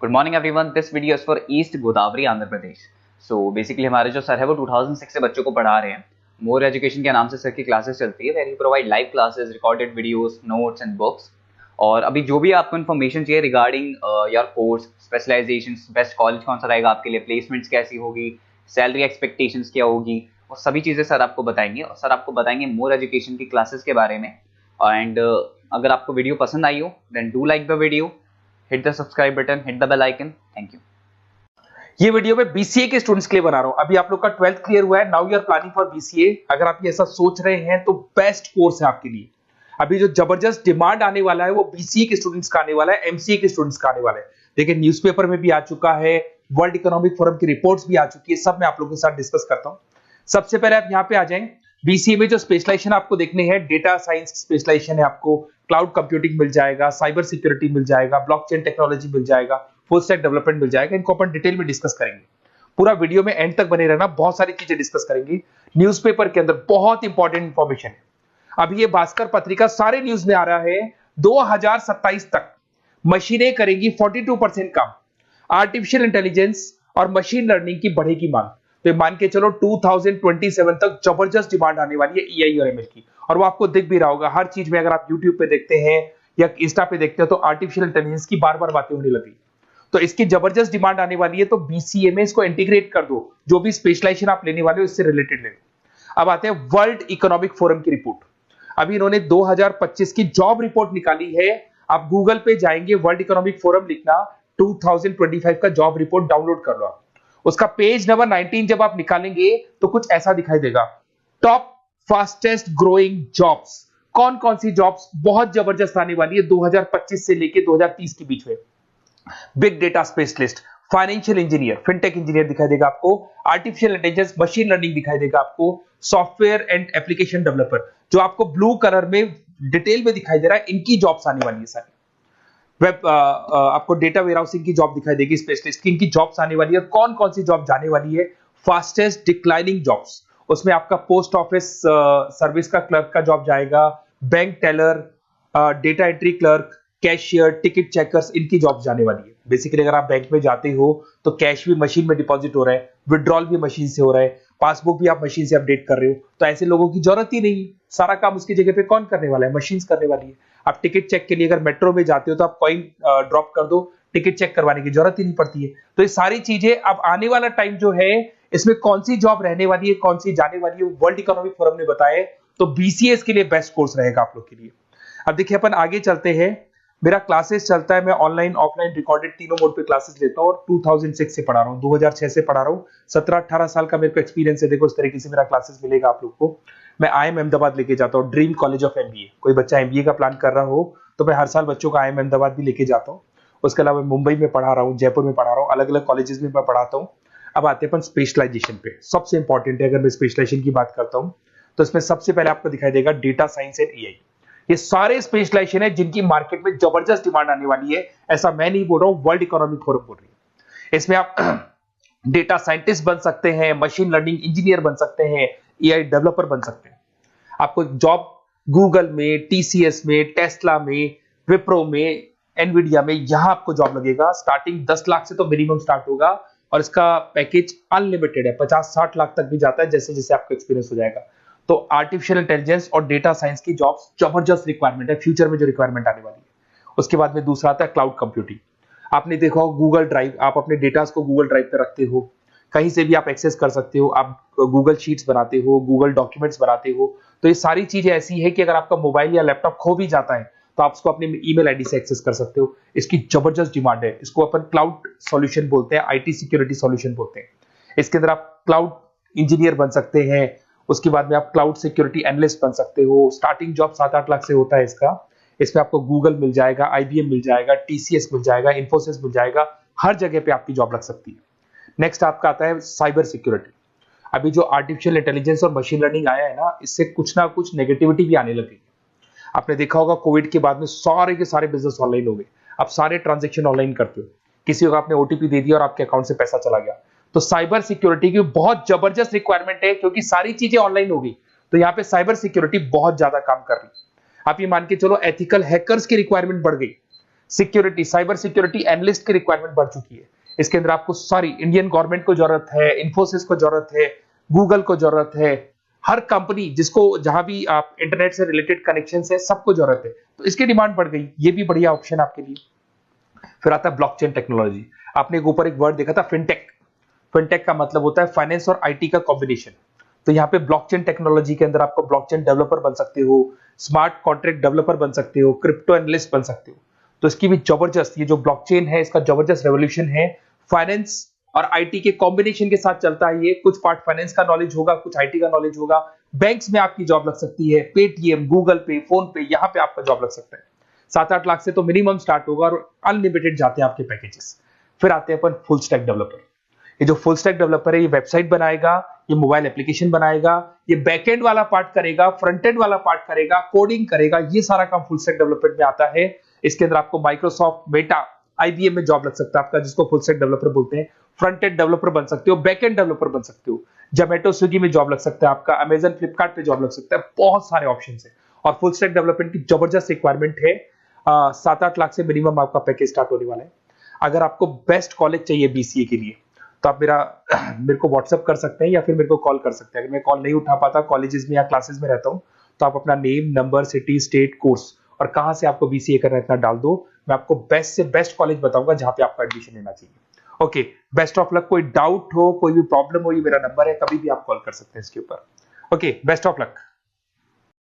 Good morning everyone, this video is for east Godavari Andhra Pradesh. So basically हमारे जो sir है वो 2006 से बच्चों को पढ़ा रहे हैं। मोर एजुकेशन के नाम से सर की क्लासेस चलती है, where he provide live classes, recorded videos, notes and books. और अभी जो भी आपको इन्फॉर्मेशन चाहिए regarding your course, specialization, best college कौन सा रहेगा आपके लिए, प्लेसमेंट्स कैसी होगी, सैलरी एक्सपेक्टेशंस क्या होगी, वो सभी चीज़ें सर आपको बताएंगे। और सर आपको बताएंगे मोर एजुकेशन की क्लासेस के बारे में। एंड अगर आपको वीडियो पसंद आई हो then do like the video, hit the subscribe button, hit the bell icon. Thank you. ये वीडियो मैं बीसीए के स्टूडेंट्स के लिए बना रहा हूं। अभी आप लोग का 12th क्लियर हुआ है, now you are planning for BCA. अगर आप ये ऐसा सोच रहे हैं तो बेस्ट कोर्स है आपके लिए। अभी जो जबरदस्त डिमांड आने वाला है वो बीसीए के स्टूडेंट्स का आने वाला है, एमसीए के स्टूडेंट्स का आने वाला है। देखिए न्यूज़पेपर में भी आ चुका है, वर्ल्ड इकोनॉमिक फोरम की रिपोर्ट्स भी आ चुकी है, सब मैं आप लोगों के साथ डिस्कस करता हूं। सबसे पहले आप यहाँ पे आ जाएं। बीसीए में जो स्पेशलाइजेशन आपको देखने हैं, डेटा साइंस स्पेशलाइजेशन है, आपको क्लाउड कंप्यूटिंग मिल जाएगा, साइबर सिक्योरिटी मिल जाएगा, ब्लॉकचेन टेक्नोलॉजी मिल जाएगा, फुल स्टैक डेवलपमेंट मिल जाएगा। इनको अपन डिटेल में डिस्कस करेंगे। पूरा वीडियो में एंड तक बने रहना, बहुत सारी चीजें डिस्कस करेंगे। न्यूज़पेपर के अंदर बहुत इंपॉर्टेंट इंफॉर्मेशन है। अभी ये भास्कर पत्रिका सारे न्यूज में आ रहा है, 2027 तक मशीनें करेंगी 42% काम। आर्टिफिशियल इंटेलिजेंस और मशीन लर्निंग की बढ़ेगी मांग। तो मान के चलो 2027 तक जबरदस्त डिमांड आने वाली है एआई और एमएल की। और वो आपको दिख भी रहा होगा हर चीज में। अगर आप यूट्यूब पे देखते हैं या इंस्टा पे देखते हो तो आर्टिफिशियल इंटेलिजेंस की बार बार बातें होने लगी। तो इसकी जबरदस्त डिमांड आने वाली है। तो बीसीए में इसको इंटीग्रेट कर दो, जो भी स्पेशलाइजेशन आप लेने वाले हो इससे रिलेटेड ले लो। अब आते हैं वर्ल्ड इकोनॉमिक फोरम की रिपोर्ट। अभी इन्होंने 2025 की जॉब रिपोर्ट निकाली है। आप गूगल पे जाएंगे, वर्ल्ड इकोनॉमिक फोरम लिखना, 2025 का जॉब रिपोर्ट डाउनलोड कर लो। उसका पेज नंबर 19 जब आप निकालेंगे तो कुछ ऐसा दिखाई देगा, टॉप फास्टेस्ट ग्रोइंग जॉब्स। कौन कौन सी जॉब्स बहुत जबरदस्त आने वाली है 2025 से लेके 2030 के बीच में। Big data specialist, financial engineer, fintech engineer दिखाई देगा आपको, आर्टिफिशियल इंटेलिजेंस, मशीन लर्निंग दिखाई देगा आपको, सॉफ्टवेयर एंड एप्लीकेशन डेवलपर, जो आपको ब्लू कलर में डिटेल में दिखाई दे रहा है, इनकी जॉब्स आने वाली है सारी। वेब आपको डेटा वेयरहाउसिंग की जॉब दिखाई देगी, स्पेशलिस्ट की, इनकी जॉब्स आने वाली है। कौन कौन सी जॉब जाने वाली है, फास्टेस्ट डिक्लाइनिंग जॉब्स, उसमें आपका पोस्ट ऑफिस सर्विस का क्लर्क का जॉब जाएगा, bank teller, data entry clerk, cashier, ticket checkers, इनकी जॉब जाने वाली है। बेसिकली अगर आप बैंक में जाते हो तो कैश भी मशीन में डिपॉजिट हो रहा है, विड्रॉल भी मशीन से हो रहा है, पासबुक भी आप मशीन से अपडेट कर रहे हो। तो ऐसे लोगों की जरूरत ही नहीं, सारा काम उसकी जगह पे कौन करने वाला है, मशीन करने वाली है। आप टिकट चेक के लिए अगर मेट्रो में जाते हो तो आप कॉइन ड्रॉप कर दो, टिकट चेक करवाने की जरूरत ही नहीं पड़ती है। तो ये सारी चीजें अब आने वाला टाइम जो है, इसमें कौन सी जॉब रहने वाली है, कौन सी जाने वाली है, वर्ल्ड इकोनॉमिक फोरम ने बताया। तो बीसीएस के लिए बेस्ट कोर्स रहेगा आप लोग के लिए। अब देखिए अपन आगे चलते हैं। मेरा क्लासेस चलता है, मैं ऑनलाइन ऑफलाइन रिकॉर्डेड तीनों मोड पे क्लासेस लेता हूँ और 2006 से पढ़ा रहा हूँ, 2006 से पढ़ा रहा हूँ। 17-18 साल का मेरे को एक्सपीरियंस है। देखो इस तरीके से मेरा क्लासेस मिलेगा आप लोग को। मैं आईएम अहमदाबाद लेके जाता हूँ, ड्रीम कॉलेज ऑफ एमबीए। कोई बच्चा एमबीए का प्लान कर रहा हो तो मैं हर साल बच्चों का आईएम अहमदाबाद भी लेके जाता हूँ। उसके अलावा मुंबई में पढ़ा रहा हूँ, जयपुर में पढ़ा रहा हूँ, अलग अलग कॉलेजेस में मैं पढ़ाता हूँ। अब आते हैं अपन स्पेशलाइजेशन पे। सबसे इंपॉर्टेंट है, अगर मैं स्पेशलाइजेशन की बात करता हूँ तो इसमें सबसे पहले आपको दिखाई देगा डेटा साइंस एंड एआई। ये सारे स्पेशलाइजेशन है जिनकी मार्केट में जबरदस्त डिमांड आने वाली है। ऐसा मैं नहीं बोल रहा हूं, वर्ल्ड इकोनॉमिक फोरम बोल रही है। इसमें आप डेटा साइंटिस्ट बन सकते हैं, मशीन लर्निंग इंजीनियर बन सकते हैं, एआई डेवलपर बन सकते हैं। आपको जॉब गूगल में, टीसीएस में, टेस्ला में, विप्रो में, एनवीडिया में, यहां आपको जॉब लगेगा। स्टार्टिंग 10 लाख से तो मिनिमम स्टार्ट होगा और इसका पैकेज अनलिमिटेड है, 50-60 लाख तक भी जाता है जैसे जैसे आपका एक्सपीरियंस हो जाएगा। तो आर्टिफिशियल इंटेलिजेंस और डेटा साइंस की जॉब्स जबरदस्त रिक्वायरमेंट है, फ्यूचर में जो रिक्वायरमेंट आने वाली है। उसके बाद में दूसरा आता है क्लाउड कंप्यूटिंग। आपने देखा हो गूगल ड्राइव, आप अपने डेटा को गूगल ड्राइव पे रखते हो, कहीं से भी आप एक्सेस कर सकते हो। आप गूगल शीट्स बनाते हो, गूगल डॉक्यूमेंट्स बनाते हो। तो ये सारी चीजें ऐसी है कि अगर आपका मोबाइल या लैपटॉप खो भी जाता है तो आप उसको अपने ईमेल आईडी से एक्सेस कर सकते हो। इसकी जबरदस्त डिमांड है। इसको अपन क्लाउड सॉल्यूशन बोलते हैं, आईटी सिक्योरिटी सॉल्यूशन बोलते हैं। इसके अंदर आप क्लाउड इंजीनियर बन सकते हैं। उसके बाद में आप क्लाउड सिक्योरिटी एनालिस्ट बन सकते हो। स्टार्टिंग जॉब 7-8 लाख से होता है इसका। इसमें आपको गूगल मिल जाएगा, आईबीएम मिल जाएगा, टीसीएस मिल जाएगा, इन्फोसिस मिल जाएगा, हर जगह पे आपकी जॉब लग सकती है। नेक्स्ट आपका आता है साइबर सिक्योरिटी। अभी जो आर्टिफिशियल इंटेलिजेंस और मशीन लर्निंग आया है ना, इससे कुछ ना कुछ नेगेटिविटी भी आने लगी। आपने देखा होगा कोविड के बाद में सारे के सारे बिजनेस ऑनलाइन हो गए। आप सारे ट्रांजेक्शन ऑनलाइन करते हो, किसी को आपने ओटीपी दे दिया और आपके अकाउंट से पैसा चला गया। तो साइबर सिक्योरिटी की बहुत जबरदस्त रिक्वायरमेंट है, क्योंकि सारी चीजें ऑनलाइन हो गई। तो यहाँ पे साइबर सिक्योरिटी बहुत ज्यादा काम कर रही है। आप ये मान के चलो एथिकल हैकर्स की रिक्वायरमेंट बढ़ गई। सिक्योरिटी, साइबर सिक्योरिटी एनालिस्ट की रिक्वायरमेंट बढ़ चुकी है। इसके अंदर आपको सारी इंडियन गवर्नमेंट को जरूरत है, इन्फोसिस को जरूरत है, गूगल को जरूरत है, हर कंपनी जिसको जहां भी आप इंटरनेट से रिलेटेड कनेक्शन है सबको जरूरत है, तो इसकी डिमांड बढ़ गई। ये भी बढ़िया ऑप्शन आपके लिए। फिर आता है ब्लॉकचेन टेक्नोलॉजी। आपने ऊपर एक वर्ड देखा था फिनटेक। फिनटेक का मतलब होता है फाइनेंस और आईटी का कॉम्बिनेशन। तो यहाँ पे ब्लॉकचेन टेक्नोलॉजी के अंदर आपको ब्लॉकचेन डेवलपर बन सकते हो, स्मार्ट कॉन्ट्रैक्ट डेवलपर बन सकते हो, क्रिप्टो एनालिस्ट बन सकते हो। तो इसकी भी जबरदस्त, ये जो ब्लॉकचेन है इसका जबरदस्त रेवोल्यूशन है। फाइनेंस और आईटी के कॉम्बिनेशन के साथ चलता है ये। कुछ पार्ट फाइनेंस का नॉलेज होगा, कुछ आईटी का नॉलेज होगा। बैंक्स में आपकी जॉब लग सकती है, पेटीएम, गूगल पे, फोन पे, यहाँ पे आपका जॉब लग सकता है। 7-8 लाख से तो मिनिमम स्टार्ट होगा और अनलिमिटेड जाते हैं आपके पैकेजेस। फिर आते हैं अपन फुल स्टैक डेवलपर। ये जो फुल स्टैक डेवलपर है ये वेबसाइट बनाएगा, ये मोबाइल एप्लीकेशन बनाएगा, ये बैकएंड वाला पार्ट करेगा, फ्रंट एंड वाला पार्ट करेगा, कोडिंग करेगा, ये सारा काम फुल स्टैक डेवलपमेंट में आता है। इसके अंदर आपको माइक्रोसॉफ्ट, मेटा, आईबीएम में जॉब लग सकता है आपका, जिसको फुल स्टैक डेवलपर बोलते हैं। फ्रंट एंड डेवलपर बन सकते हो, बैक एंड डेवलपर बन सकते हो, जोमेटो, स्विगी में जॉब लग सकता है आपका, अमेजन, फ्लिपकार्ट पे जॉब लग सकता है। बहुत सारे ऑप्शन है और फुल स्टैक डेवलपमेंट की जबरदस्त रिक्वायरमेंट है। 7-8 लाख से मिनिमम आपका पैकेज स्टार्ट होने वाला है। अगर आपको बेस्ट कॉलेज चाहिए बीसीए के लिए तो आप मेरे को व्हाट्सएप कर सकते हैं या फिर मेरे को कॉल कर सकते हैं। अगर मैं कॉल नहीं उठा पाता, कॉलेजेस में या क्लासेस में रहता हूं, तो आप अपना name, number, city, state, course और कहां से आपको बीसीए करना है इतना डाल दो। मैं आपको बेस्ट से बेस्ट कॉलेज बताऊंगा जहां पे आपको एडमिशन लेना चाहिए। Okay, best of luck. कोई डाउट हो, कोई भी प्रॉब्लम हो, ये मेरा नंबर है, कभी भी आप कॉल कर सकते हैं इसके ऊपर। Okay, best of luck.